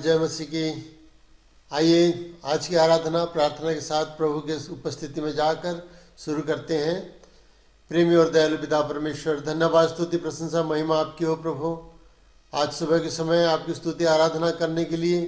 जय मसीह की। आइए आज की आराधना प्रार्थना के साथ प्रभु के उपस्थिति में जाकर शुरू करते हैं। प्रेमी और दयालु पिता परमेश्वर, धन्यवाद, स्तुति, प्रशंसा, महिमा आपकी हो प्रभु। आज सुबह के समय आपकी स्तुति आराधना करने के लिए,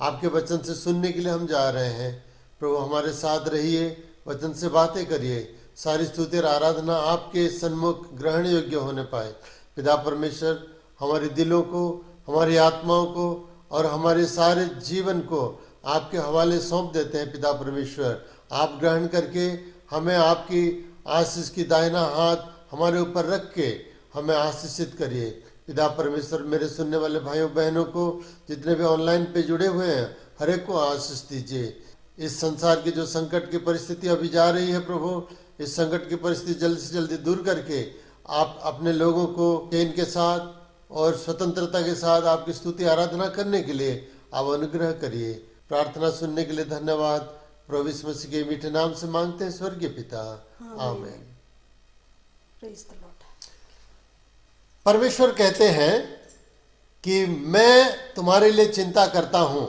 आपके वचन से सुनने के लिए हम जा रहे हैं। प्रभु हमारे साथ रहिए, वचन से बातें करिए, सारी स्तुति और आराधना आपके सन्मुख ग्रहण योग्य होने पाए। पिता परमेश्वर, हमारे दिलों को, हमारी आत्माओं को और हमारे सारे जीवन को आपके हवाले सौंप देते हैं। पिता परमेश्वर, आप ग्रहण करके हमें आपकी आशीष की दाहिना हाथ हमारे ऊपर रख के हमें आशीषित करिए। पिता परमेश्वर, मेरे सुनने वाले भाइयों बहनों को, जितने भी ऑनलाइन पे जुड़े हुए हैं, हर एक को आशीष दीजिए। इस संसार की जो संकट की परिस्थिति अभी जा रही है प्रभु, इस संकट की परिस्थिति जल्दी से जल्दी दूर करके आप अपने लोगों को चैन के साथ और स्वतंत्रता के साथ आपकी स्तुति आराधना करने के लिए आप अनुग्रह करिए। प्रार्थना सुनने के लिए धन्यवाद। प्रभु यीशु मसीह के मीठे नाम से मांगते हैं स्वर्गीय पिता, आमीन। परमेश्वर कहते हैं कि मैं तुम्हारे लिए चिंता करता हूं,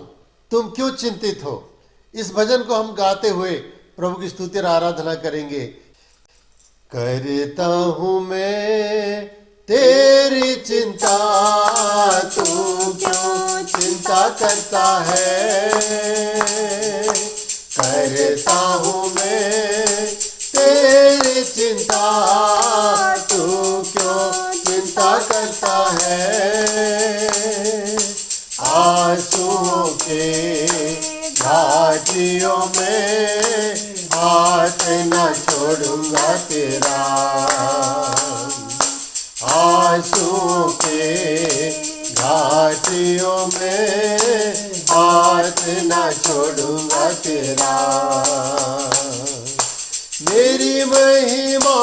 तुम क्यों चिंतित हो। इस भजन को हम गाते हुए प्रभु की स्तुति और आराधना करेंगे। करता हूं मैं तेरी चिंता, तू क्यों चिंता करता है। करता हूं मैं तेरी चिंता, तू क्यों चिंता करता है। आंसुओं के घाटियों में हाथ न छोड़ूंगा तेरा। आंसुओं के घाटियों में हाथ न छोड़ूंगा तेरा। मेरी महिमा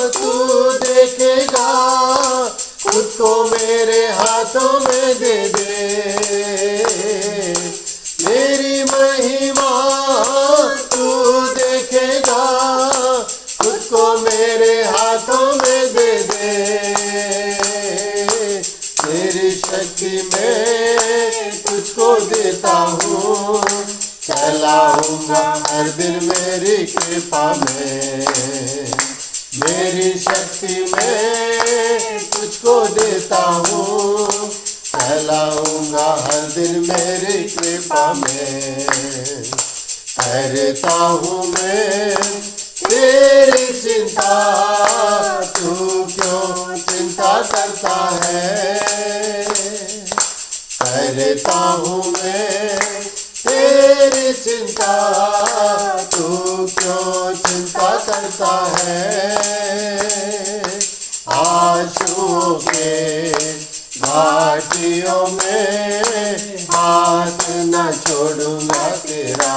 तू देखेगा, खुद को मेरे हाथों में दे दे। मेरी महिमा तू देखेगा, खुद को मेरे हाथों में दे दे। तेरी शक्ति में तुझको देता हूँ, चलाऊंगा हर दिन मेरी कृपा में। मेरी शक्ति में तुझको देता हूँ, चलाऊंगा हर दिन मेरी कृपा में। करता हूँ मैं तेरी चिंता, तू क्यों चिंता करता है। करता हूँ मैं तेरी चिंता, तू क्यों चिंता करता है। आंसुओं के घाटियों में हाथ न छोड़ूंगा तेरा।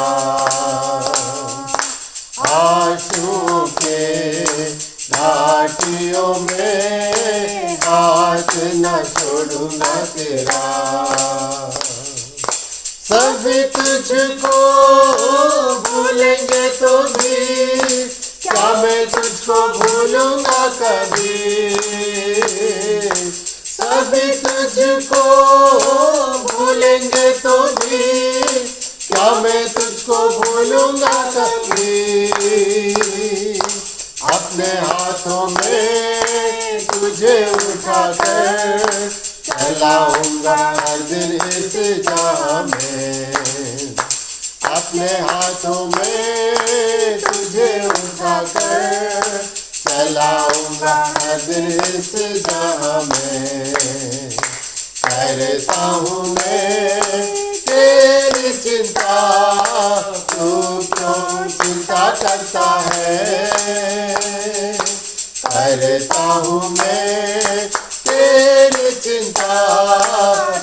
आंसुओं के घाटियों में हाथ न छोड़ूंगा तेरा। सभी तुझको भूलेंगे तो भी, क्या मैं तुझको भूलूंगा कभी। सभी तुझको भूलेंगे तो भी, क्या मैं तुझको भूलूंगा कभी। अपने हाथों में तुझे उठाकर चलाऊंगा हर दिन इस जहां में। अपने हाथों में तुझे उठाकर चलाऊंगा हर दिन इस जहां में। करता हूँ मैं तेरी चिंता, तू क्यों चिंता करता है। करता हूँ मैं तेरी चिंता,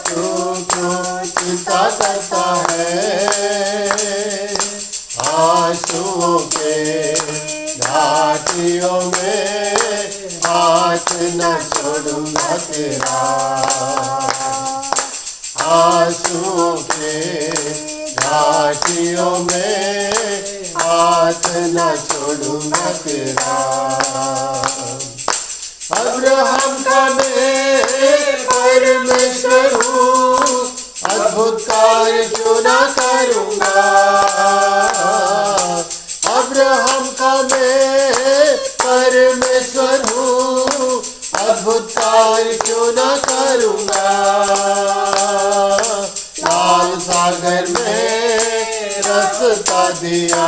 तू क्यों चिंता करता है। आंसुओं के घाटियों में हाथ न छोड़ूंगा तेरा। आंसुओं के घाटियों में हाथ न छोड़ूंगा तेरा। अब्राहम का मैं परमेश्वर हूँ, अद्भुत कार्य क्यों ना करूँगा। अब्राहम का मैं परमेश्वर हूँ, अद्भुत कार्य क्यों ना करूँगा। लाल सागर में रास्ता दिया,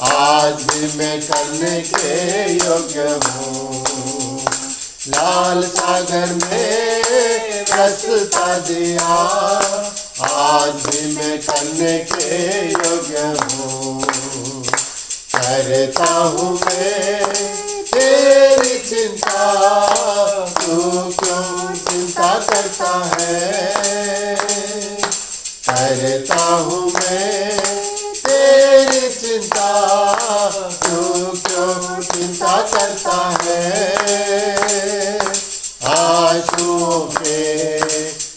आज भी मैं करने के योग्य हूँ। लाल सागर में रास्ता दिया, आज भी मैं करने के योग्य हूँ। करता हूँ मैं तेरी चिंता, तू क्यों चिंता करता है। करता हूँ मैं तेरी चिंता, तू क्यों चिंता करता है। आंसुओं के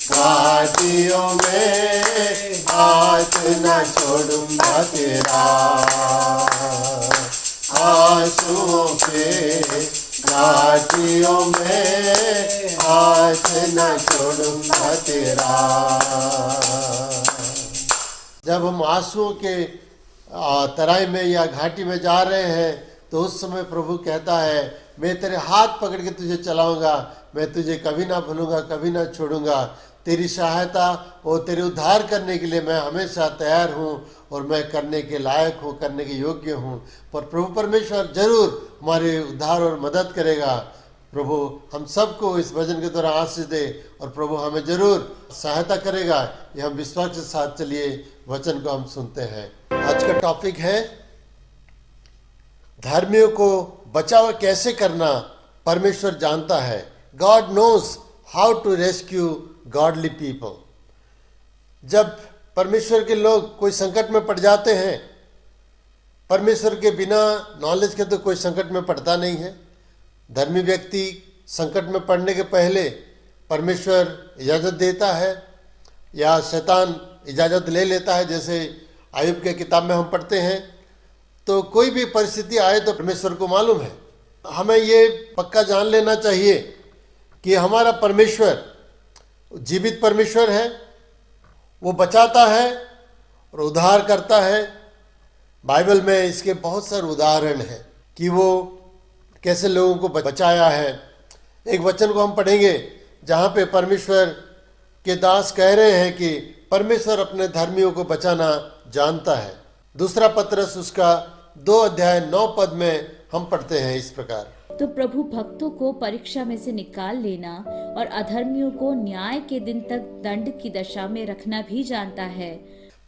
घाटियों में हाथ न छोड़ूंगा तेरा। आंसुओं के घाटियों में हाथ न छोड़ूंगा तेरा। जब हम आंसुओं के तराई में या घाटी में जा रहे हैं तो उस समय प्रभु कहता है, मैं तेरे हाथ पकड़ के तुझे चलाऊंगा, मैं तुझे कभी ना भूलूंगा, कभी ना छोड़ूंगा। तेरी सहायता और तेरे उद्धार करने के लिए मैं हमेशा तैयार हूँ और मैं करने के लायक हूँ, करने के योग्य हूँ। पर प्रभु परमेश्वर जरूर हमारे उद्धार और मदद करेगा। प्रभु हम सबको इस भजन के द्वारा आशीष दे और प्रभु हमें जरूर सहायता करेगा। ये हम विश्वास के साथ चलिए वचन को हम सुनते हैं। आज का टॉपिक है धर्मियों को बचाव कैसे करना परमेश्वर जानता है। God knows how to rescue godly people. जब परमेश्वर के लोग कोई संकट में पड़ जाते हैं, परमेश्वर के बिना नॉलेज के तो कोई संकट में पड़ता नहीं है। धर्मी व्यक्ति संकट में पड़ने के पहले परमेश्वर इजाज़त देता है या शैतान इजाज़त ले लेता है। जैसे आयुब के किताब में हम पढ़ते हैं, तो कोई भी परिस्थिति आए तो परमेश्वर को मालूम है। हमें ये पक्का जान लेना चाहिए कि हमारा परमेश्वर जीवित परमेश्वर है, वो बचाता है और उद्धार करता है। बाइबल में इसके बहुत सारे उदाहरण हैं कि वो कैसे लोगों को बचाया है। एक वचन को हम पढ़ेंगे जहाँ पे परमेश्वर के दास कह रहे हैं कि परमेश्वर अपने धर्मियों को बचाना जानता है। दूसरा पत्रस उसका 2:9 में हम पढ़ते हैं इस प्रकार, तो प्रभु भक्तों को परीक्षा में से निकाल लेना और अधर्मियों को न्याय के दिन तक दंड की दशा में रखना भी जानता है।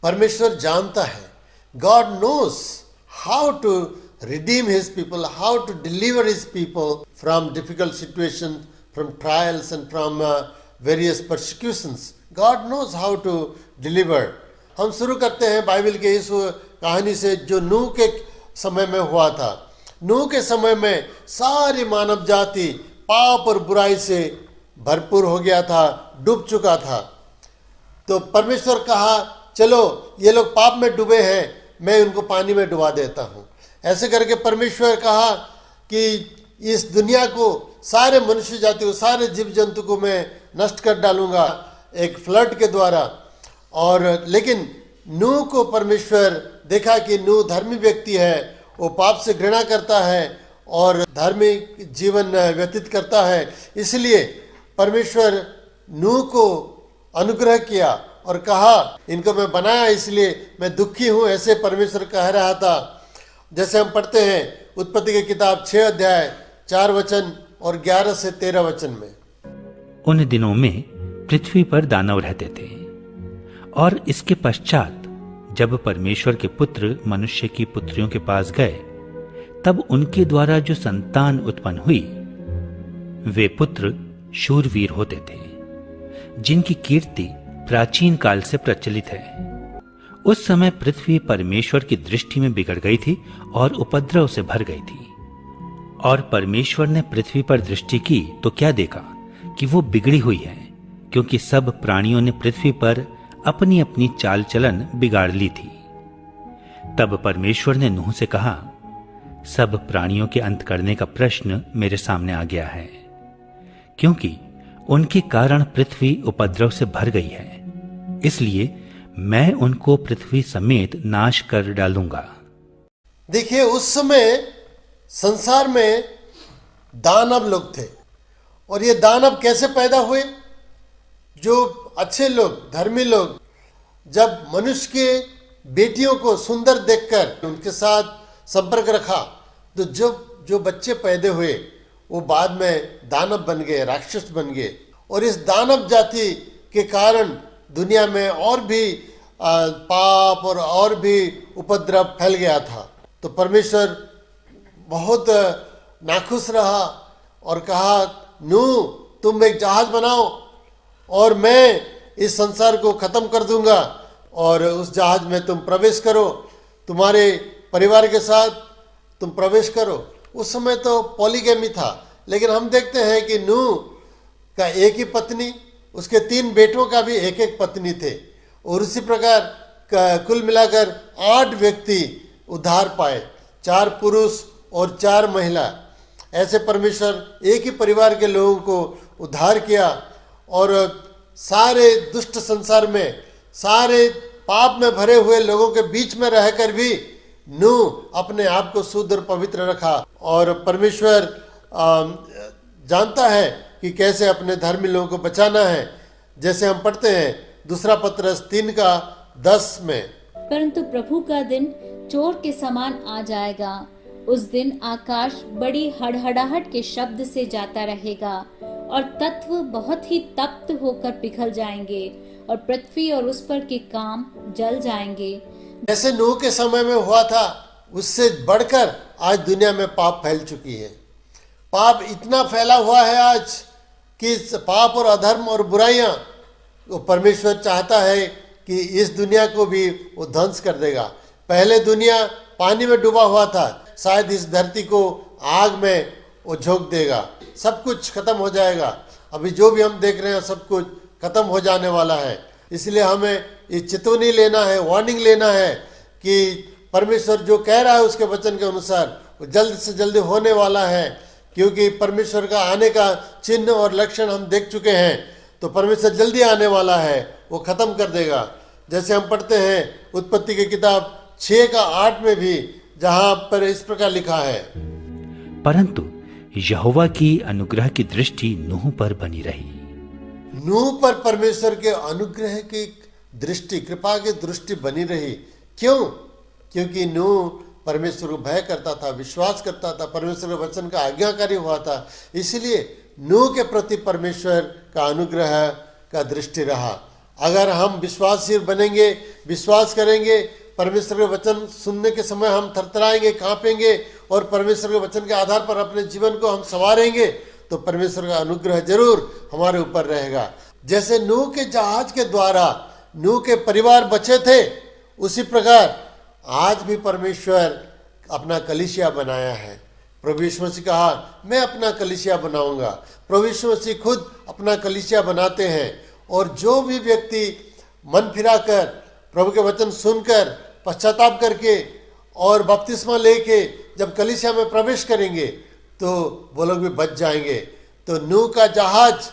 परमेश्वर जानता है। God knows how to redeem his people, how to deliver his people from difficult situations, from trials and from various persecutions. God knows how to deliver. हम शुरू करते हैं बाइबल के इस कहानी से जो नूह के समय में हुआ था। नूह के समय में सारी मानव जाति पाप और बुराई से भरपूर हो गया था, डूब चुका था। तो परमेश्वर कहा, चलो ये लोग पाप में डूबे हैं, मैं उनको पानी में डुबा देता हूँ। ऐसे करके परमेश्वर कहा कि इस दुनिया को, सारे मनुष्य जाति को, सारे जीव जंतु को मैं नष्ट कर डालूंगा एक फ्लड के द्वारा। और लेकिन नूह को परमेश्वर देखा कि नूह धर्मी व्यक्ति है, वो पाप से घृणा करता है और धार्मिक जीवन व्यतीत करता है। इसलिए परमेश्वर नूह को अनुग्रह किया और कहा, इनको मैं बनाया इसलिए मैं दुखी हूँ, ऐसे परमेश्वर कह रहा था। जैसे हम पढ़ते हैं उत्पत्ति की किताब 6:4 और 11 से 13 में। उन दिनों में पृथ्वी पर दानव रहते थे और इसके पश्चात जब परमेश्वर के पुत्र मनुष्य की पुत्रियों के पास गए, तब उनके द्वारा जो संतान उत्पन्न हुई वे पुत्र शूरवीर होते थे, जिनकी कीर्ति प्राचीन काल से प्रचलित है। उस समय पृथ्वी परमेश्वर की दृष्टि में बिगड़ गई थी और उपद्रव से भर गई थी। और परमेश्वर ने पृथ्वी पर दृष्टि की तो क्या देखा कि वो बिगड़ी हुई है, क्योंकि सब प्राणियों ने पृथ्वी पर अपनी अपनी चाल चलन बिगाड़ ली थी। तब परमेश्वर ने नूह से कहा, सब प्राणियों के अंत करने का प्रश्न मेरे सामने आ गया है, क्योंकि उनके कारण पृथ्वी उपद्रव से भर गई है। इसलिए मैं उनको पृथ्वी समेत नाश कर डालूंगा। देखिए, उस समय संसार में दानव लोग थे, और ये दानव कैसे पैदा हुए? जो अच्छे लोग, धर्मी लोग, जब मनुष्य के बेटियों को सुंदर देखकर उनके साथ संपर्क रखा, तो जो बच्चे पैदा हुए वो बाद में दानव बन गए, राक्षस बन गए। और इस दानव जाति के कारण दुनिया में और भी पाप और भी उपद्रव फैल गया था। तो परमेश्वर बहुत नाखुश रहा और कहा, नूह, तुम एक जहाज बनाओ और मैं इस संसार को खत्म कर दूंगा, और उस जहाज में तुम प्रवेश करो, तुम्हारे परिवार के साथ तुम प्रवेश करो। उस समय तो पॉलीगैमी था, लेकिन हम देखते हैं कि नूह का एक ही पत्नी, उसके 3 बेटों का भी एक एक पत्नी थे, और उसी प्रकार कुल मिलाकर 8 व्यक्ति उद्धार पाए, 4 पुरुष और 4 महिला। ऐसे परमेश्वर एक ही परिवार के लोगों को उद्धार किया, और सारे दुष्ट संसार में, सारे पाप में भरे हुए लोगों के बीच में रहकर भी नूह अपने आप को शुद्ध और पवित्र रखा। और परमेश्वर जानता है कि कैसे अपने धर्मी लोगों को बचाना है, जैसे हम पढ़ते हैं 2 पत्रस 3:10 में। परंतु प्रभु का दिन चोर के समान आ जाएगा। उस दिन आकाश बड़ी हड़हड़ाहट के शब्द से जाता रहेगा, और तत्व बहुत ही तप्त होकर पिघल जाएंगे, और पृथ्वी और उस पर के काम जल जाएंगे। जैसे नूह के समय में हुआ था, उससे बढ़कर आज दुनिया में पाप फैल चुकी है। पाप इतना फैला हुआ है आज कि पाप और अधर्म और बुराइयां, वो परमेश्वर चाहता है कि इस दुनिया को भी वो ध्वंस कर देगा। पहले दुनिया पानी में डूबा हुआ था, शायद इस धरती को आग में वो झोंक देगा, सब कुछ खत्म हो जाएगा। अभी जो भी हम देख रहे हैं सब कुछ खत्म हो जाने वाला है। इसलिए हमें ये चेतावनी लेना है, वार्निंग लेना है कि परमेश्वर जो कह रहा है उसके वचन के अनुसार वो जल्द से जल्द होने वाला है, क्योंकि परमेश्वर का आने का चिन्ह और लक्षण हम देख चुके हैं। तो परमेश्वर जल्दी आने वाला है, वो खत्म कर देगा। जैसे हम पढ़ते हैं उत्पत्ति की किताब 6:8 में भी, जहां पर इस प्रकार लिखा है, परंतु यहोवा की अनुग्रह की दृष्टि नूह पर बनी रही। नूह पर परमेश्वर के अनुग्रह की दृष्टि, कृपा की दृष्टि बनी रही। क्यों? क्योंकि नूह परमेश्वर को भय करता था, विश्वास करता था, परमेश्वर के वचन का आज्ञाकारी हुआ था। इसलिए नूह के प्रति परमेश्वर का अनुग्रह का दृष्टि रहा। अगर हम विश्वासशील बनेंगे, विश्वास करेंगे, परमेश्वर के वचन सुनने के समय हम थरथराएंगे, कांपेंगे, और परमेश्वर के वचन के आधार पर अपने जीवन को हम संवारेंगे, तो परमेश्वर का अनुग्रह जरूर हमारे ऊपर रहेगा। जैसे नूह के जहाज के द्वारा नूह के परिवार बचे थे, उसी प्रकार आज भी परमेश्वर अपना कलीसिया बनाया है। प्रभु यीशु मसीह कहा, मैं अपना कलीसिया बनाऊंगा। प्रभु यीशु मसीह खुद अपना कलीसिया बनाते हैं, और जो भी व्यक्ति मन फिराकर प्रभु के वचन सुनकर पश्चाताप करके और बपतिस्मा लेके जब कलीसिया में प्रवेश करेंगे, तो वो लोग भी बच जाएंगे। तो नूह का जहाज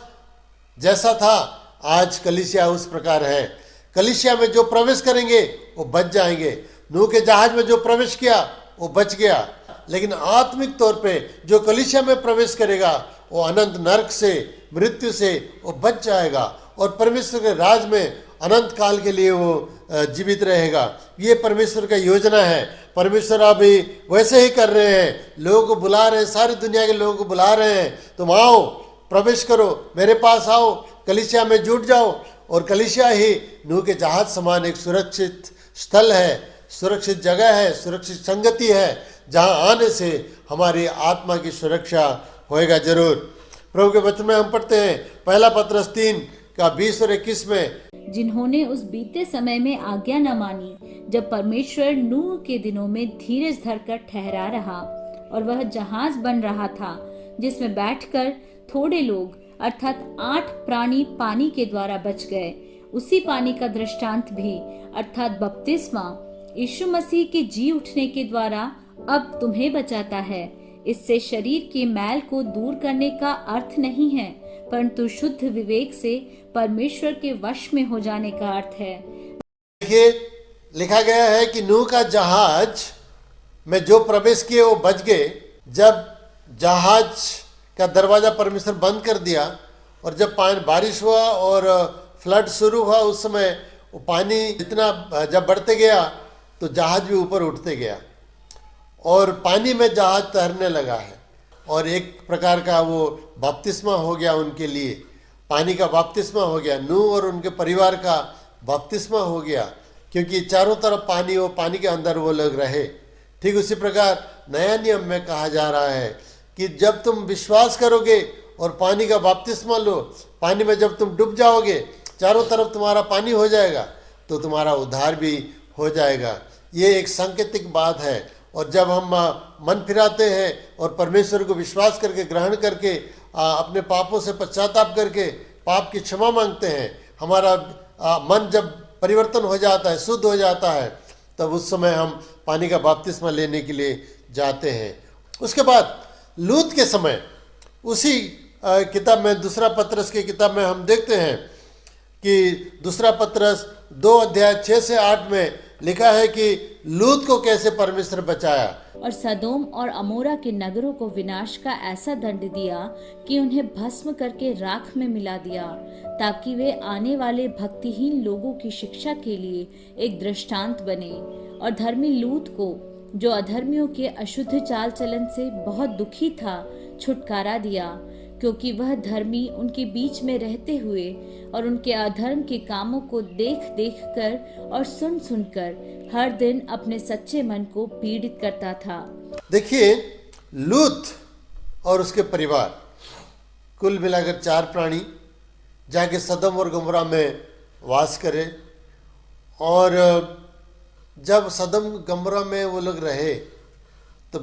जैसा था, आज कलीसिया उस प्रकार है। कलीसिया में जो प्रवेश करेंगे वो बच जाएंगे। नूह के जहाज में जो प्रवेश किया वो बच गया, लेकिन आत्मिक तौर पे जो कलीसिया में प्रवेश करेगा वो अनंत नरक से, मृत्यु से वो बच जाएगा, और परमेश्वर के राज में अनंत काल के लिए वो जीवित रहेगा। ये परमेश्वर का योजना है। परमेश्वर अभी वैसे ही कर रहे हैं, लोगों को बुला रहे हैं, सारी दुनिया के लोगों को बुला रहे हैं, तुम आओ, प्रवेश करो, मेरे पास आओ, कलीसिया में जुट जाओ। और कलीसिया ही नूह के जहाज समान एक सुरक्षित स्थल है, सुरक्षित जगह है, सुरक्षित संगति है, जहां आने से हमारी आत्मा की सुरक्षा होएगा जरूर। प्रभु के वचन में हम पढ़ते हैं 1 पत्रस 3:20 और 21 में, जिन्होंने उस बीते समय में आज्ञा न मानी, जब परमेश्वर नूह के दिनों में धीरज धरकर ठहरा रहा, और वह जहाज बन रहा था, जिसमें बैठकर थोड़े लोग अर्थात 8 प्राणी पानी के द्वारा बच गए। उसी पानी का दृष्टांत भी अर्थात बपतिस्मा यीशु मसीह के जी उठने के द्वारा अब तुम्हें बचाता है। इससे शरीर के मैल को दूर करने का अर्थ नहीं है, परंतु शुद्ध विवेक से परमेश्वर के वश में हो जाने का अर्थ है। देखिए, लिखा गया है कि नूह का जहाज में जो प्रवेश किए वो बच गए। जब जहाज का दरवाजा परमेश्वर बंद कर दिया और जब बारिश हुआ और फ्लड शुरू हुआ, उस समय वो पानी जितना जब बढ़ते गया तो जहाज भी ऊपर उठते गया और पानी में जहाज तैरने लगा है। और एक प्रकार का वो बपतिस्मा हो गया उनके लिए, पानी का बपतिस्मा हो गया, नूह और उनके परिवार का बपतिस्मा हो गया, क्योंकि चारों तरफ पानी, वो पानी के अंदर वो लोग रहे। ठीक उसी प्रकार नया नियम में कहा जा रहा है कि जब तुम विश्वास करोगे और पानी का बपतिस्मा लो, पानी में जब तुम डूब जाओगे, चारों तरफ तुम्हारा पानी हो जाएगा, तो तुम्हारा उद्धार भी हो जाएगा। ये एक सांकेतिक बात है। और जब हम मन फिराते हैं और परमेश्वर को विश्वास करके ग्रहण करके अपने पापों से पश्चाताप करके पाप की क्षमा मांगते हैं, हमारा मन जब परिवर्तन हो जाता है, शुद्ध हो जाता है, तब उस समय हम पानी का बपतिस्मा लेने के लिए जाते हैं। उसके बाद लूत के समय उसी किताब में, दूसरा पत्रस की किताब में हम देखते हैं कि दूसरा पत्रस 2 अध्याय 6 से 8 में लिखा है कि लूत को कैसे परमेश्वर बचाया। और सदोम और अमोरा के नगरों को विनाश का ऐसा दंड दिया कि उन्हें भस्म करके राख में मिला दिया, ताकि वे आने वाले भक्तिहीन लोगों की शिक्षा के लिए एक दृष्टांत बने। और धर्मी लूत को, जो अधर्मियों के अशुद्ध चाल चलन से बहुत दुखी था, छुटकारा दिया, क्योंकि वह धर्मी उनके बीच में रहते हुए और उनके अधर्म के कामों को देख देख कर और सुन सुन कर हर दिन अपने सच्चे मन को पीड़ित करता था। देखिए, लूत और उसके परिवार, कुल मिलाकर 4 प्राणी जाके सदम और गमोरा में वास करे। और जब सदम गमोरा में वो लोग रहे तो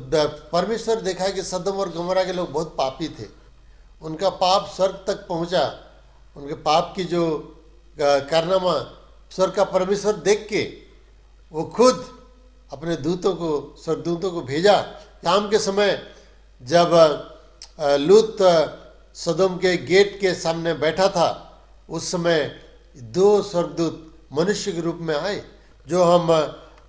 परमेश्वर देखा कि सदम और गमोरा के लोग बहुत पापी थे, उनका पाप स्वर्ग तक पहुंचा। उनके पाप की जो कारनामा स्वर्ग का परमेश्वर देख के वो खुद अपने दूतों को, स्वर्गदूतों को भेजा। शाम के समय जब लूत सदोम के गेट के सामने बैठा था, उस समय 2 स्वर्गदूत मनुष्य के रूप में आए, जो हम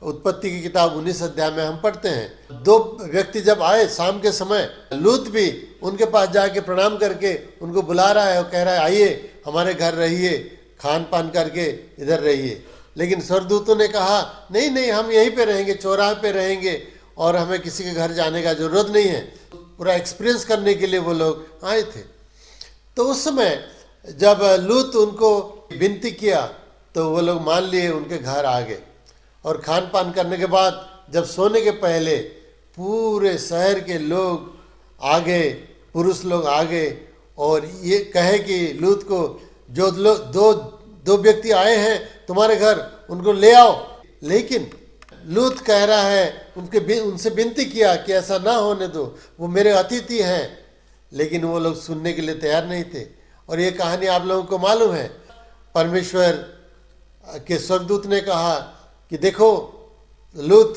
उत्पत्ति की किताब 19 अध्याय में हम पढ़ते हैं। 2 व्यक्ति जब आए शाम के समय, लूत भी उनके पास जाके प्रणाम करके उनको बुला रहा है और कह रहा है, आइए हमारे घर रहिए, खान पान करके इधर रहिए। लेकिन स्वर्गदूतों ने कहा, नहीं नहीं, हम यहीं पे रहेंगे, चौराहे पे रहेंगे और हमें किसी के घर जाने का जरूरत नहीं है। पूरा एक्सपीरियंस करने के लिए वो लोग आए थे। तो उस समय जब लूत उनको विनती किया तो वो लोग मान लिए, उनके घर आ गए। और खान पान करने के बाद जब सोने के पहले पूरे शहर के लोग आ गए, पुरुष लोग आ गए और ये कहे कि लूत को, जो दो व्यक्ति आए हैं तुम्हारे घर, उनको ले आओ। लेकिन लूत कह रहा है, उनसे विनती किया कि ऐसा ना होने दो, वो मेरे अतिथि हैं। लेकिन वो लोग सुनने के लिए तैयार नहीं थे। और ये कहानी आप लोगों को मालूम है, परमेश्वर के स्वर्गदूत ने कहा कि देखो लूत,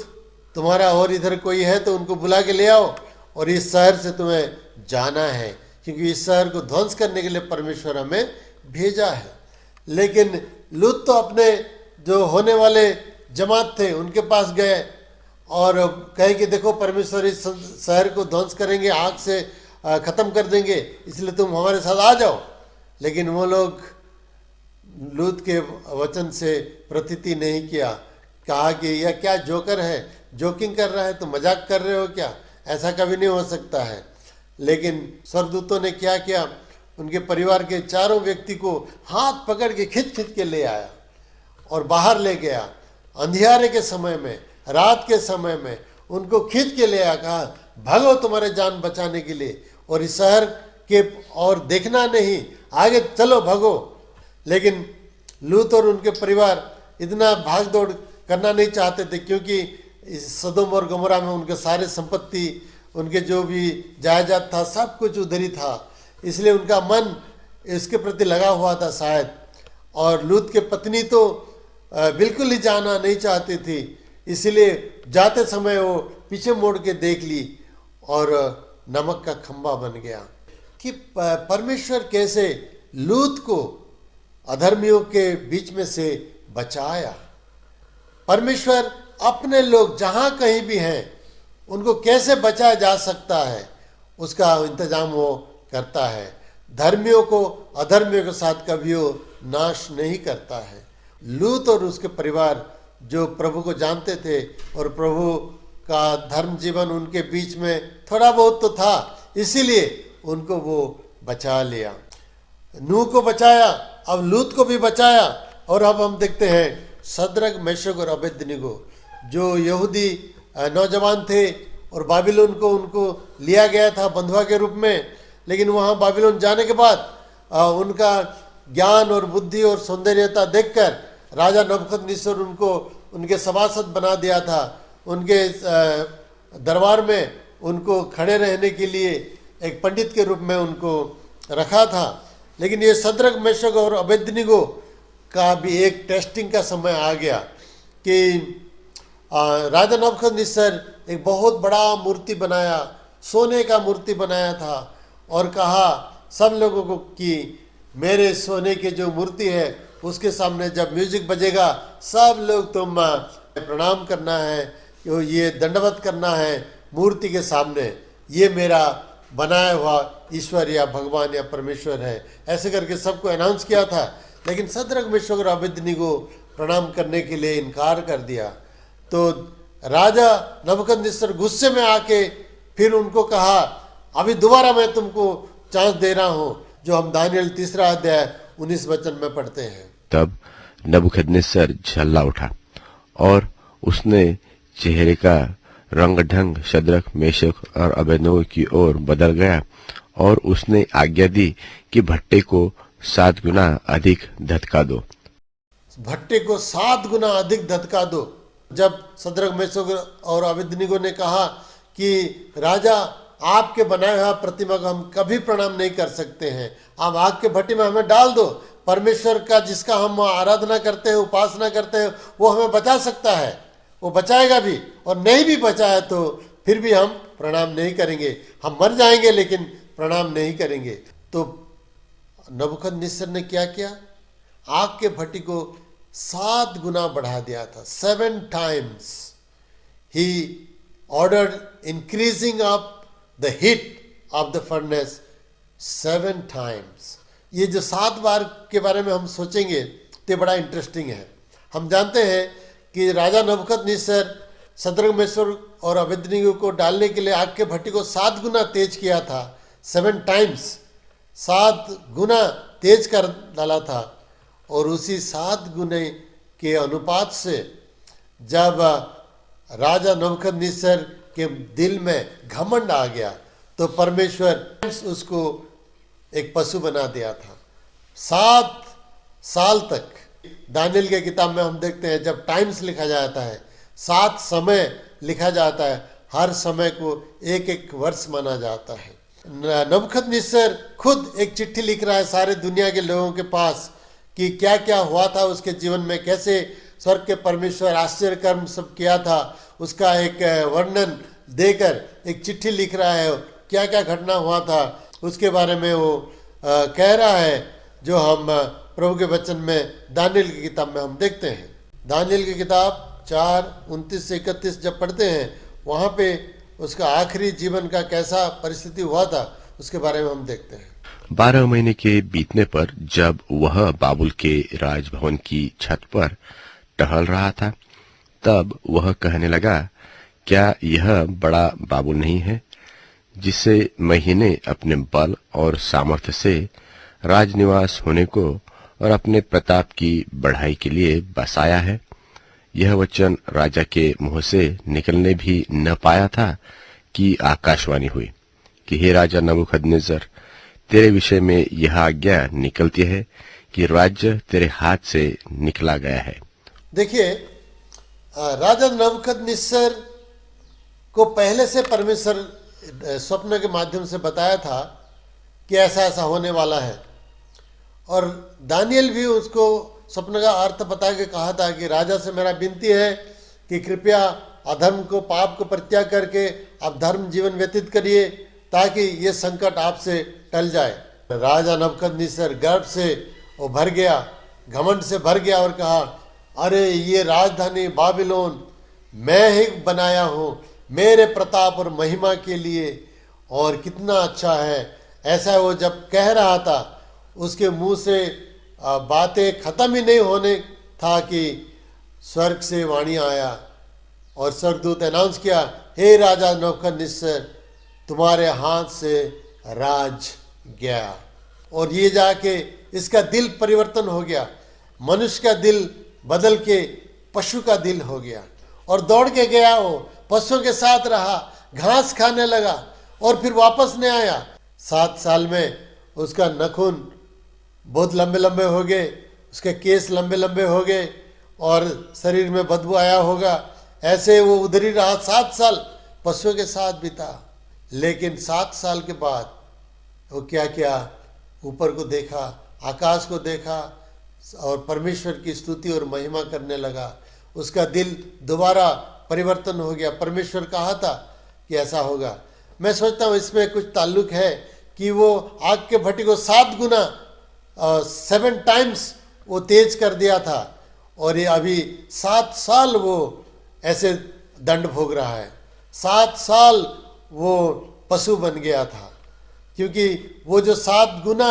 तुम्हारा और इधर कोई है तो उनको बुला के ले आओ और इस शहर से तुम्हें जाना है, क्योंकि इस शहर को ध्वंस करने के लिए परमेश्वर हमें भेजा है। लेकिन लूत तो अपने जो होने वाले जमात थे उनके पास गए और कहे कि देखो परमेश्वर इस शहर को ध्वंस करेंगे, आग से ख़त्म कर देंगे, इसलिए तुम हमारे साथ आ जाओ। लेकिन वो लोग लूत के वचन से प्रतीति नहीं किया, कहा कि यह क्या जोकर है, जोकिंग कर रहा है, तो मजाक कर रहे हो क्या, ऐसा कभी नहीं हो सकता है। लेकिन स्वर्गदूतों ने क्या किया, उनके परिवार के 4 व्यक्ति को हाथ पकड़ के खिंच के ले आया और बाहर ले गया। अंधियारे के समय में, रात के समय में उनको खींच के ले आया, कहा भागो तुम्हारे जान बचाने के लिए, और इस शहर के और देखना नहीं, आगे चलो भागो। लेकिन लूत और उनके परिवार इतना भाग दौड़ करना नहीं चाहते थे, क्योंकि इस सदोम और गमोरा में उनके सारे संपत्ति, उनके जो भी जायदाद था, सब कुछ उधर ही था। इसलिए उनका मन इसके प्रति लगा हुआ था शायद। और लूत के पत्नी तो बिल्कुल ही जाना नहीं चाहती थी, इसलिए जाते समय वो पीछे मोड़ के देख ली और नमक का खंभा बन गया। कि परमेश्वर कैसे लूत को अधर्मियों के बीच में से बचाया। परमेश्वर अपने लोग जहां कहीं भी हैं उनको कैसे बचाया जा सकता है उसका इंतजाम वो करता है। धर्मियों को अधर्मियों के साथ कभी वो नाश नहीं करता है। लूत और उसके परिवार जो प्रभु को जानते थे और प्रभु का धर्म जीवन उनके बीच में थोड़ा बहुत तो था, इसीलिए उनको वो बचा लिया। नूह को बचाया, अब लूत को भी बचाया। और अब हम देखते हैं सद्रक, मेशक और अबेदनीगो जो यहूदी नौजवान थे और बाबिलोन को उनको लिया गया था बंधुआ के रूप में, लेकिन वहाँ बाबिलोन जाने के बाद उनका ज्ञान और बुद्धि और सौंदर्यता देखकर राजा नबूकदनेस्सर उनको उनके सभासद बना दिया था। उनके दरबार में उनको खड़े रहने के लिए एक पंडित के रूप में उनको रखा था। लेकिन ये सद्रक, मेशक और अबेदनीगो का भी एक टेस्टिंग का समय आ गया कि राजा नबूकदनेस्सर एक बहुत बड़ा मूर्ति बनाया, सोने का मूर्ति बनाया था और कहा सब लोगों को कि मेरे सोने की जो मूर्ति है उसके सामने जब म्यूजिक बजेगा सब लोग तुम प्रणाम करना है, ये दंडवत करना है मूर्ति के सामने, ये मेरा बनाया हुआ ईश्वर या भगवान या परमेश्वर है। ऐसे करके सबको अनाउंस किया था। लेकिन सद्रक, मेशक और अबेदनीगो प्रणाम करने के लिए इनकार कर दिया। तो राजा नबूकदनेस्सर गुस्से में आके फिर उनको कहा अभी दोबारा मैं तुमको चांस दे रहा हूं, जो हम दानियल 3 अध्याय 19 वचन में पढ़ते हैं। तब नबूकदनेस्सर झल्ला उठा और उसने चेहरे का रंग ढंग सद्रक, मेशक और अबेदनीगो की ओर बदल गया और उसने आज्ञा दी कि भट्टे को 7 गुना अधिक धधका दो। भट्टे को 7 गुना अधिक धधका दो। जब सद्रक, मेशक और अबेदनीगो ने कहा कि राजा आपके बनाए हुआ प्रतिमा को हम कभी प्रणाम नहीं कर सकते हैं, आप आग के भट्टी में हमें डाल दो, परमेश्वर का जिसका हम आराधना करते हैं, उपासना करते हैं, वो हमें बचा सकता है, वो बचाएगा भी, और नहीं भी बचाया तो फिर भी हम प्रणाम नहीं करेंगे, हम मर जाएंगे लेकिन प्रणाम नहीं करेंगे। तो नबूकदनेस्सर ने क्या किया? आग के भट्टी को 7 गुना बढ़ा दिया था। 7 times he ordered increasing up the heat of the furnace 7 times। ये जो 7 बार के बारे में हम सोचेंगे तो बड़ा इंटरेस्टिंग है। हम जानते हैं कि राजा नबूकदनेस्सर सद्रक, मेशक और अबेदनीगो को डालने के लिए आग के भट्टी को 7 गुना तेज किया था। 7 times 7 गुना तेज कर डाला था। और उसी 7 गुने के अनुपात से जब राजा नबूकदनेस्सर के दिल में घमंड आ गया तो परमेश्वर उसको एक पशु बना दिया था। 7 साल तक दानियल के किताब में हम देखते हैं जब टाइम्स लिखा जाता है, 7 समय लिखा जाता है, हर समय को एक एक वर्ष माना जाता है। नबूकदनेस्सर खुद एक चिट्ठी लिख रहा है सारे दुनिया के लोगों के पास कि क्या क्या हुआ था उसके जीवन में, कैसे स्वर्ग के परमेश्वर आश्चर्य कर्म सब किया था, उसका एक वर्णन देकर एक चिट्ठी लिख रहा है। क्या क्या घटना हुआ था उसके बारे में वो कह रहा है, जो हम प्रभु के वचन में दानियल की किताब में हम देखते हैं। दानियल की किताब 4:29 से 31 जब पढ़ते हैं, वहाँ पे उसका आखिरी जीवन का कैसा परिस्थिति हुआ था उसके बारे में हम देखते हैं। 12 महीने के बीतने पर जब वह बाबुल के राजभवन की छत पर टहल रहा था, तब वह कहने लगा, क्या यह बड़ा बाबुल नहीं है जिसे मैंने अपने बल और सामर्थ्य से राजनिवास होने को और अपने प्रताप की बढ़ाई के लिए बसाया है? यह वचन राजा के मुंह से निकलने भी न पाया था कि आकाशवाणी हुई कि हे राजा नबूकदनेस्सर, तेरे विषय में यह आज्ञा निकलती है कि राज्य तेरे हाथ से निकला गया है। देखिए, राजा नबूकदनेस्सर को पहले से परमेश्वर स्वप्न के माध्यम से बताया था कि ऐसा ऐसा होने वाला है, और दानियल भी उसको स्वप्न का अर्थ बता के कहा था कि राजा से मेरा विनती है कि कृपया अधर्म को, पाप को परित्याग करके आप धर्म जीवन व्यतीत करिए ताकि ये संकट आपसे टल जाए। राजा नबूकदनेस्सर गर्व से वो भर गया, घमंड से भर गया और कहा, अरे ये राजधानी बाबिलोन मैं ही बनाया हूँ मेरे प्रताप और महिमा के लिए, और कितना अच्छा है। ऐसा वो जब कह रहा था उसके मुंह से बातें खत्म ही नहीं होने था कि स्वर्ग से वाणी आया और स्वर्गदूत अनाउंस किया, हे राजा नबूकदनेस्सर तुम्हारे हाथ से राज गया। और ये जाके इसका दिल परिवर्तन हो गया, मनुष्य का दिल बदल के पशु का दिल हो गया और दौड़ के गया, वो पशुओं के साथ रहा, घास खाने लगा और फिर वापस नहीं आया। 7 साल में उसका नखून बहुत लंबे लंबे हो गए, उसके केस लंबे लंबे हो गए और शरीर में बदबू आया होगा। ऐसे वो उधर ही रहा 7 साल, पशुओं के साथ बिता। लेकिन 7 साल के बाद वो क्या किया, ऊपर को देखा, आकाश को देखा और परमेश्वर की स्तुति और महिमा करने लगा। उसका दिल दोबारा परिवर्तन हो गया। परमेश्वर कहा था कि ऐसा होगा। मैं सोचता हूँ इसमें कुछ ताल्लुक है कि वो आग के भट्टी को 7 गुना 7 टाइम्स वो तेज कर दिया था और ये अभी 7 साल वो ऐसे दंड भोग रहा है। 7 साल वो पशु बन गया था, क्योंकि वो जो 7 गुना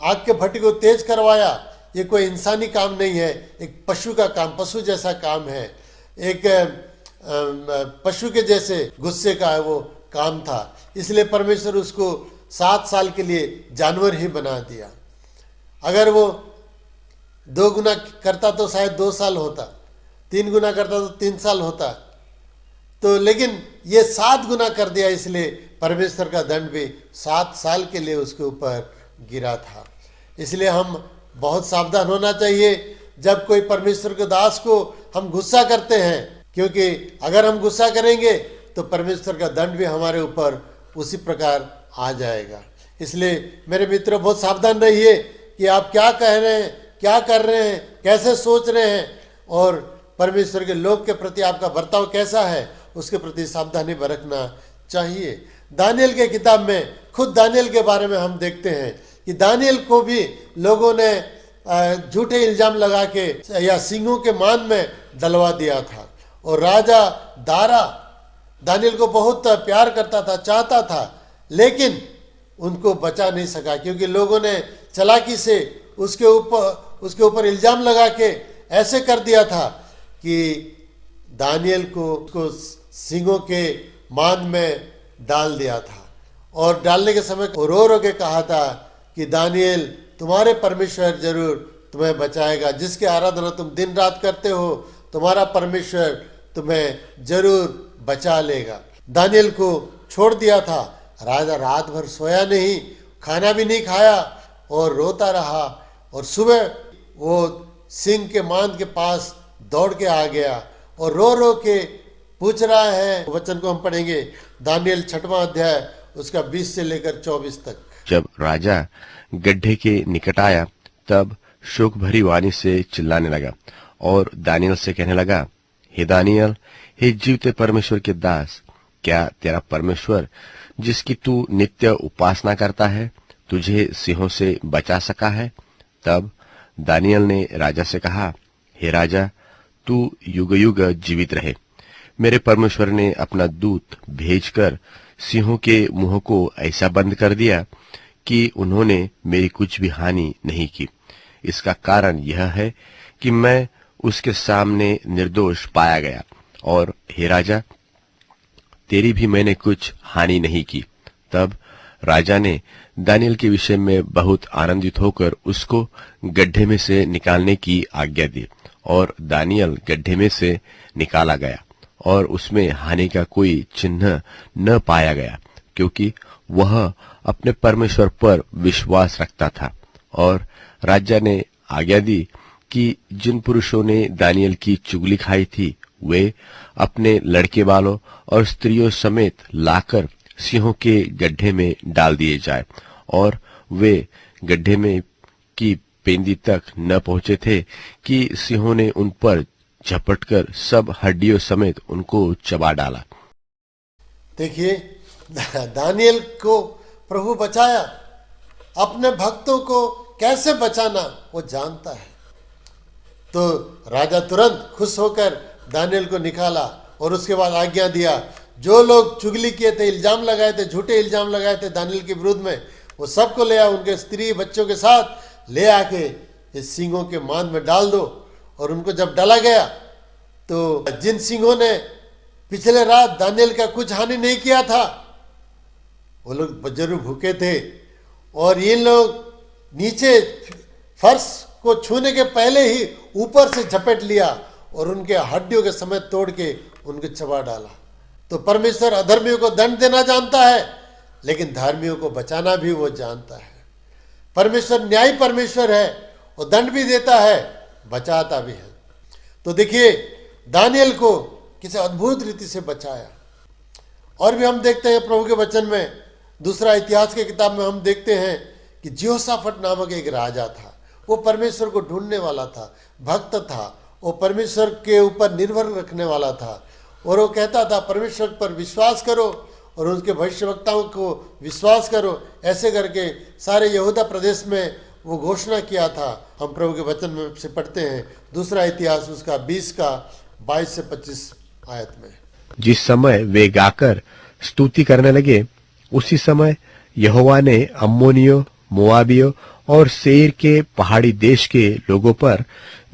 आग के भट्टी को तेज करवाया, ये कोई इंसानी काम नहीं है, एक पशु का काम, पशु जैसा काम है, एक पशु के जैसे गुस्से का वो काम था। इसलिए परमेश्वर उसको 7 साल के लिए जानवर ही बना दिया। अगर वो 2 गुना करता तो शायद 2 साल होता, 3 गुना करता तो 3 साल होता, तो लेकिन ये 7 गुना कर दिया, इसलिए परमेश्वर का दंड भी 7 साल के लिए उसके ऊपर गिरा था। इसलिए हम बहुत सावधान होना चाहिए जब कोई परमेश्वर के दास को हम गुस्सा करते हैं, क्योंकि अगर हम गुस्सा करेंगे तो परमेश्वर का दंड भी हमारे ऊपर उसी प्रकार आ जाएगा। इसलिए मेरे मित्रों, बहुत सावधान रहिए कि आप क्या कह रहे हैं, क्या कर रहे हैं, कैसे सोच रहे हैं, और परमेश्वर के लोग के प्रति आपका बर्ताव कैसा है, उसके प्रति सावधानी बरतना चाहिए। दानियल के किताब में, खुद दानियल के बारे में हम देखते हैं कि दानियल को भी लोगों ने झूठे इल्जाम लगा के या सिंहों के मान में डलवा दिया था। और राजा दारा दानियल को बहुत प्यार करता था, चाहता था, लेकिन उनको बचा नहीं सका, क्योंकि लोगों ने चालाकी से उसके ऊपर इल्जाम लगा के ऐसे कर दिया था कि दानियल को सिंहों के मान में डाल दिया था। और डालने के समय रो रो के कहा था कि दानियल, तुम्हारे परमेश्वर जरूर तुम्हें बचाएगा, जिसकी आराधना तुम दिन रात करते हो, तुम्हारा परमेश्वर तुम्हें जरूर बचा लेगा। दानियल को छोड़ दिया था। राजा रात भर सोया नहीं, खाना भी नहीं खाया और रोता रहा, और सुबह वो सिंह के मान के पास दौड़ के आ गया और रो रो के पूछ रहा है। वचन को हम पढ़ेंगे, दानियल 6वां अध्याय उसका 20 से लेकर 24 तक। जब राजा गड्ढे के निकट आया तब शोक भरी वाणी से चिल्लाने लगा और दानियल से कहने लगा, हे दानियल, हे जीवते परमेश्वर के दास, क्या तेरा परमेश्वर जिसकी तू नित्य उपासना करता है तुझे सिंहों से बचा सका है? तब दानियल ने राजा से कहा, हे राजा, तू युग युग जीवित रहे। मेरे परमेश्वर ने अपना दूत भेजकर सिंहों के मुंह को ऐसा बंद कर दिया कि उन्होंने मेरी कुछ भी हानि नहीं की। इसका कारण यह है कि मैं उसके सामने निर्दोष पाया गया, और हे राजा, तेरी भी मैंने कुछ हानि नहीं की। तब राजा ने दानियल के विषय में बहुत आनंदित होकर उसको गड्ढे में से निकालने की आज्ञा दी, और दानियल गड्ढे में से निकाला गया और उसमें हानि का कोई चिन्ह न पाया गया, क्योंकि वह अपने परमेश्वर पर विश्वास रखता था। और राजा ने आज्ञा दी कि जिन पुरुषों ने दानियल की चुगली खाई थी वे अपने लड़के वालों और स्त्रियों समेत लाकर सिंहों के गड्ढे में डाल दिए जाए। और वे गड्ढे में की पेंदी तक न पहुंचे थे कि सिंहों ने उन पर झपटकर सब हड्डियों समेत उनको चबा डाला। देखिए, दानियल को प्रभु बचाया अपने भक्तों को कैसे बचाना वो जानता है। तो राजा तुरंत खुश होकर दानियल को निकाला और उसके बाद आज्ञा दिया, जो लोग चुगली किए थे, इल्जाम लगाए थे, झूठे इल्जाम लगाए थे दानियल के विरुद्ध में, वो सबको ले आओ, उनके स्त्री बच्चों के साथ ले आके इस सिंहों के मांद में डाल दो। और उनको जब डाला गया तो जिन सिंहों ने पिछले रात दानियल का कुछ हानि नहीं किया था, वो लोग जरूर भूखे थे, और ये लोग नीचे फर्श को छूने के पहले ही ऊपर से झपेट लिया और उनके हड्डियों के समेत तोड़ के उनको चबा डाला। तो परमेश्वर अधर्मियों को दंड देना जानता है, लेकिन धार्मियों को बचाना भी वो जानता है। परमेश्वर न्यायी परमेश्वर है, वो दंड भी देता है, बचाता भी है। तो देखिए दानियल को किसी अद्भुत रीति से बचाया। और भी हम देखते हैं प्रभु के वचन में, दूसरा इतिहास के किताब में हम देखते हैं कि यहोशाफट नामक एक राजा था। वो परमेश्वर को ढूंढने वाला था, भक्त था, वो परमेश्वर के ऊपर निर्भर रखने वाला था, और वो कहता था परमेश्वर पर विश्वास करो और उसके भविष्यवक्ताओं को विश्वास करो। ऐसे करके सारे यहूदा प्रदेश में वो घोषणा किया था। हम प्रभु के वचन में से पढ़ते हैं, दूसरा इतिहास उसका 20 का 22 से 25 आयत में। जिस समय वे गाकर स्तुति करने लगे, उसी समय यहोवा ने अम्मोनियों, मोआबियों और सेईर के पहाड़ी देश के लोगों पर,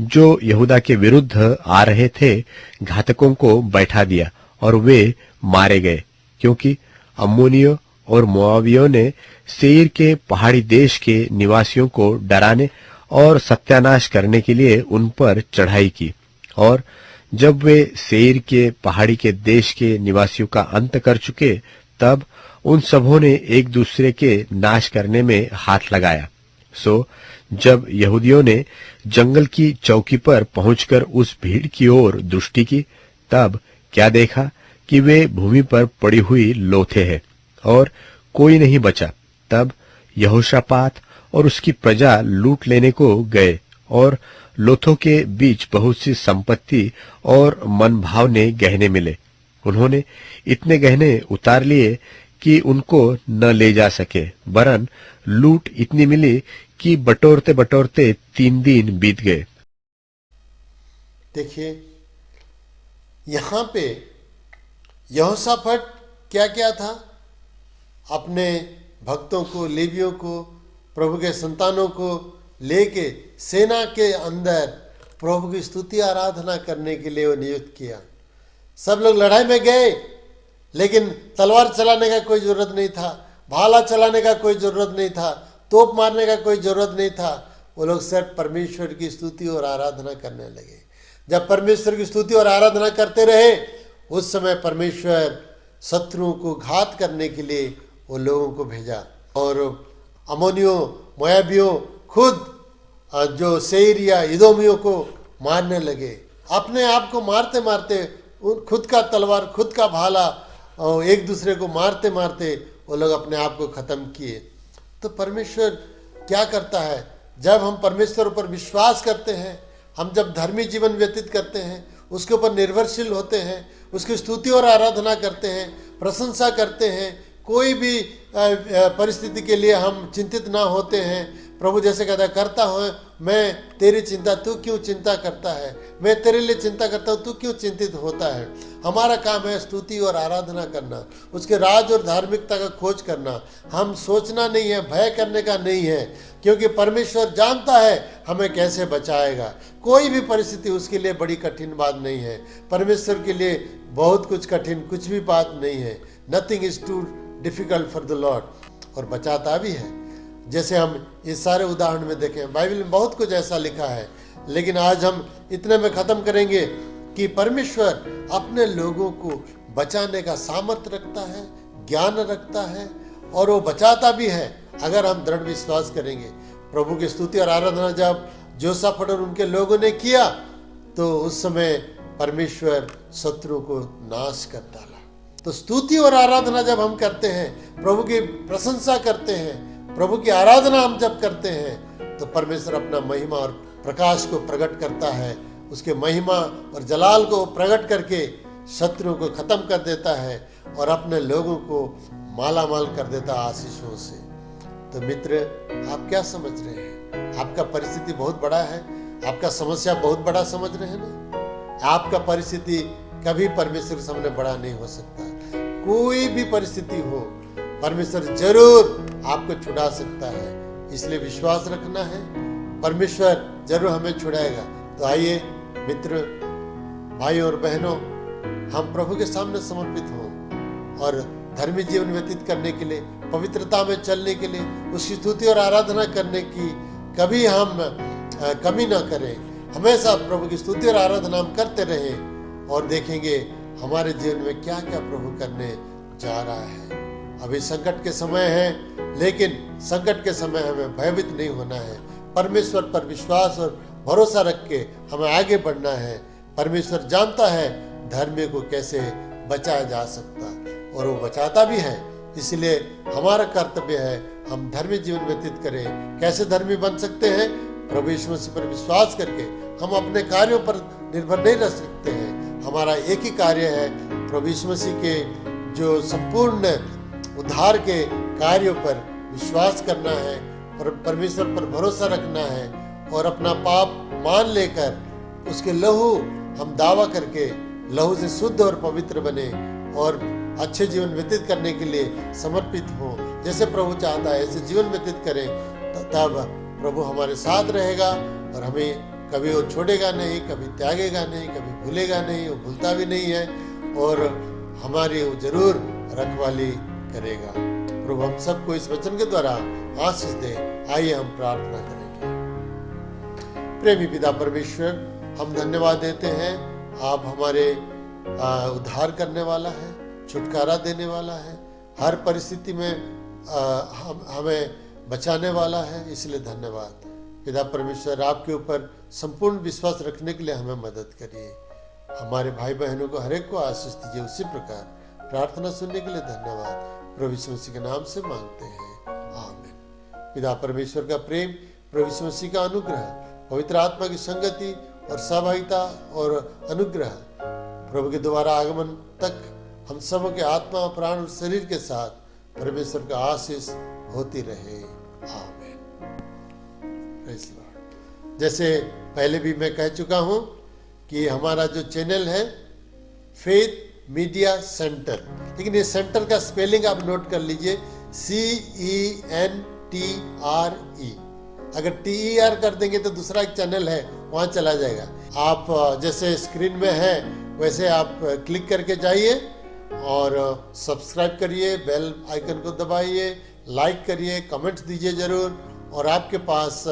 जो यहूदा के विरुद्ध आ रहे थे, घातकों को बैठा दिया और वे मारे गए, क्योंकि अम्मोनियों और मोआबियों ने सेईर के पहाड़ी देश के निवासियों को डराने और सत्यानाश करने के लिए उन पर चढ़ाई की। और जब वे सेईर के पहाड़ी के देश के निवासियों का अंत कर चुके, तब उन सबों ने एक दूसरे के नाश करने में हाथ लगाया। सो जब यहूदियों ने जंगल की चौकी पर पहुंचकर उस भीड़ की ओर दृष्टि की, तब क्या देखा कि वे भूमि पर पड़ी हुई लोथे हैं और कोई नहीं बचा। तब यहोशापात और उसकी प्रजा लूट लेने को गए, और लोथों के बीच बहुत सी संपत्ति और मनभावने गहने मिले। उन्होंने इतने गहने उतार लिए कि उनको न ले जा सके, वरन लूट इतनी मिली कि बटोरते बटोरते 3 दिन बीत गए। देखिए यहां पे यहोशाफट क्या क्या था, अपने भक्तों को, लेवियों को, प्रभु के संतानों को लेके सेना के अंदर प्रभु की स्तुति आराधना करने के लिए वो नियुक्त किया। सब लोग लड़ाई में गए, लेकिन तलवार चलाने का कोई जरूरत नहीं था, भाला चलाने का कोई जरूरत नहीं था, तोप मारने का कोई जरूरत नहीं था। वो लोग सिर्फ परमेश्वर की स्तुति और आराधना करने लगे। जब परमेश्वर की स्तुति और आराधना करते रहे, उस समय परमेश्वर शत्रुओं को घात करने के लिए वो लोगों को भेजा, और अमोनियों, मोयाबियों खुद जो सेईर या इदोमियों को मारने लगे। अपने आप को मारते मारते, खुद का तलवार, खुद का भाला, और एक दूसरे को मारते मारते वो लोग अपने आप को खत्म किए। तो परमेश्वर क्या करता है, जब हम परमेश्वर पर विश्वास करते हैं, हम जब धर्मी जीवन व्यतीत करते हैं, उसके ऊपर निर्भरशील होते हैं, उसकी स्तुति और आराधना करते हैं, प्रशंसा करते हैं, कोई भी परिस्थिति के लिए हम चिंतित ना होते हैं। प्रभु जैसे कहता है, करता हूँ मैं तेरी चिंता, तू क्यों चिंता करता है, मैं तेरे लिए चिंता करता हूँ, तू क्यों चिंतित होता है। हमारा काम है स्तुति और आराधना करना, उसके राज और धार्मिकता का खोज करना। हम सोचना नहीं है, भय करने का नहीं है, क्योंकि परमेश्वर जानता है हमें कैसे बचाएगा। कोई भी परिस्थिति उसके लिए बड़ी कठिन बात नहीं है। परमेश्वर के लिए बहुत कुछ कठिन कुछ भी बात नहीं है। Nothing is too difficult for the Lord, और बचाता भी है। जैसे हम इस सारे उदाहरण में देखें, बाइबल में बहुत कुछ ऐसा लिखा है, लेकिन आज हम इतने में ख़त्म करेंगे कि परमेश्वर अपने लोगों को बचाने का सामर्थ्य रखता है, ज्ञान रखता है, और वो बचाता भी है अगर हम दृढ़ विश्वास करेंगे। प्रभु की स्तुति और आराधना जब यहोशाफट और उनके लोगों ने किया, तो उस समय परमेश्वर शत्रु को नाश कर डाला। तो स्तुति और आराधना जब हम करते हैं, प्रभु की प्रशंसा करते हैं, प्रभु की आराधना हम जब करते हैं, तो परमेश्वर अपना महिमा और प्रकाश को प्रकट करता है। उसके महिमा और जलाल को प्रकट करके शत्रुओं को खत्म कर देता है और अपने लोगों को माला माल कर देता आशीषों से। तो मित्र, आप क्या समझ रहे हैं? आपका परिस्थिति बहुत बड़ा है, आपका समस्या बहुत बड़ा समझ रहे हैं ना? आपका परिस्थिति कभी परमेश्वर के सामने बड़ा नहीं हो सकता। कोई भी परिस्थिति हो, परमेश्वर जरूर आपको छुड़ा सकता है। इसलिए विश्वास रखना है, परमेश्वर जरूर हमें छुड़ाएगा। तो आइए मित्र, भाइयों और बहनों, हम प्रभु के सामने समर्पित हों और धर्मी जीवन व्यतीत करने के लिए, पवित्रता में चलने के लिए, उसकी स्तुति और आराधना करने की कभी हम कमी ना करें। हमेशा प्रभु की स्तुति और आराधना हम करते रहें और देखेंगे हमारे जीवन में क्या क्या प्रभु करने जा रहा है। अभी संकट के समय है, लेकिन संकट के समय हमें भयभीत नहीं होना है। परमेश्वर पर विश्वास और भरोसा रख के हमें आगे बढ़ना है। परमेश्वर जानता है धर्मी को कैसे बचाया जा सकता, और वो बचाता भी है। इसलिए हमारा कर्तव्य है हम धर्मी जीवन व्यतीत करें। कैसे धर्मी बन सकते हैं? प्रभु यीशु मसीह पर विश्वास करके। हम अपने कार्यों पर निर्भर नहीं रह सकते हैं। हमारा एक ही कार्य है, प्रभु यीशु मसीह के जो संपूर्ण उद्धार के कार्यों पर विश्वास करना है, परमेश्वर पर भरोसा रखना है और अपना पाप मान लेकर उसके लहू हम दावा करके लहू से शुद्ध और पवित्र बने और अच्छे जीवन व्यतीत करने के लिए समर्पित हो। जैसे प्रभु चाहता है ऐसे जीवन व्यतीत करें, तब प्रभु हमारे साथ रहेगा और हमें कभी वो छोड़ेगा नहीं, कभी त्यागेगा नहीं, कभी भूलेगा नहीं, वो भूलता भी नहीं है और हमारी वो जरूर रखवाली करेगा। प्रभु हम सबको इस वचन के द्वारा आशीष दे। आइए हम प्रार्थना करेंगे। प्रेमी पिता परमेश्वर, हम धन्यवाद देते हैं, आप हमारे उद्धार करने वाला है, छुटकारा देने वाला है, हर परिस्थिति में हमें बचाने वाला है। इसलिए धन्यवाद पिता परमेश्वर। आपके ऊपर संपूर्ण विश्वास रखने के लिए हमें मदद करिए। हमारे भाई बहनों को हर एक को आशीष दीजिए। उसी प्रकार प्रार्थना सुनने के लिए धन्यवाद। प्रभु यीशु मसीह के नाम से मांगते हैं, आमीन। पिता परमेश्वर का प्रेम, प्रभु यीशु मसीह का अनुग्रह, पवित्र आत्मा की संगति और सहभागिता और अनुग्रह प्रभु के दोबारा आगमन तक हम सबों के आत्मा, प्राण और शरीर के साथ परमेश्वर का आशीष होती रहे, आमीन। Praise Lord. जैसे पहले भी मैं कह चुका हूं कि हमारा जो चैनल है फेथ मीडिया सेंटर, लेकिन ये सेंटर का स्पेलिंग आप नोट कर लीजिए, CENTRE। अगर TER कर देंगे तो दूसरा एक चैनल है, वहां चला जाएगा। आप जैसे स्क्रीन में है वैसे आप क्लिक करके जाइए और सब्सक्राइब करिए, बेल आइकन को दबाइए, लाइक करिए, कमेंट्स दीजिए जरूर, और आपके पास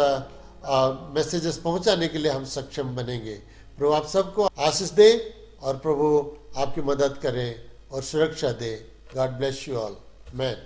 मैसेजेस पहुंचाने के लिए हम सक्षम बनेंगे। प्रभु आप सबको आशीष दे और प्रभु आपकी मदद करे और सुरक्षा दे। God bless you all, man.